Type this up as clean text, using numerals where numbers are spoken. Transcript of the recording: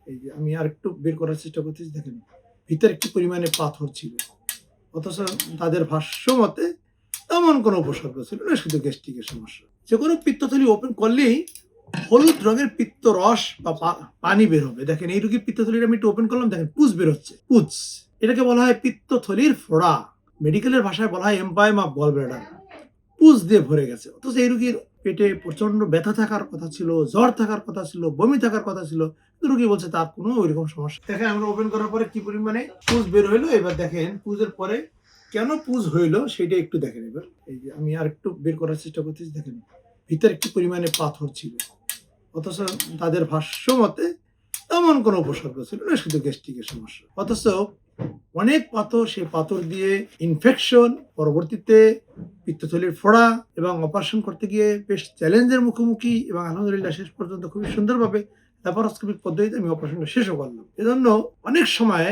এই যে আমি আরেকটু বের করার চেষ্টা করতেছি, দেখেন ভিতরে কি পরিমাণে পাথর ছিল। অথচ তাদের ভাষ্য মতে তেমন কোনো উপসর্গ ছিল না, শুধু গ্যাস্ট্রিকের সমস্যা। যে কোনো পিত্তথলি ওপেন করলেই হলুদ রঙের পিত্ত রস বা পানি বের হবে। দেখেন এই রোগীর পিত্তথলিটা আমি একটু ওপেন করলাম, দেখেন পুজ বের হচ্ছে, পুজ। এটাকে বলা হয় পিত্তথলির ফোড়া। মেডিকেলের ভাষায় বলা হয় এম্পাইম অফ গল ব্লাডার। পুজ দিয়ে ভরে গেছে। অথচ এই রোগীর পেটে প্রচন্ড ব্যথা থাকার কথা ছিল, জ্বর থাকার কথা ছিল, বমি থাকার কথা ছিল, কিন্তু রোগী বলছে তার কোনো ওইরকম সমস্যা। দেখেন আমরা ওপেন করার পরে কি পরিমাণে পুজ বের হইলো। এবার দেখেন পুজের পরে কেন পুজ হইলো সেটা একটু দেখেন। এবার এই যে আমি আরেকটু বের করার চেষ্টা করতেছি, দেখেন ভিতরে কি পরিমাণে পাথর ছিল। অথচ তাদের ভাষ্য মতে তেমন কোনো উপসর্গ ছিল না, শুধু গ্যাস্ট্রিকের সমস্যা। অথচ অনেক পাথর, সেই পাথর দিয়ে ইনফেকশন, পরবর্তীতে পিত্তথলির ফোড়া এবং অপারেশন করতে গিয়ে বেশ চ্যালেঞ্জের মুখোমুখি, এবং আলহামদুলিল্লাহ শেষ পর্যন্ত খুবই সুন্দরভাবে ল্যাপারোস্কোপিক পদ্ধতিতে আমি অপারেশনটা শেষও করলাম। এজন্য অনেক সময়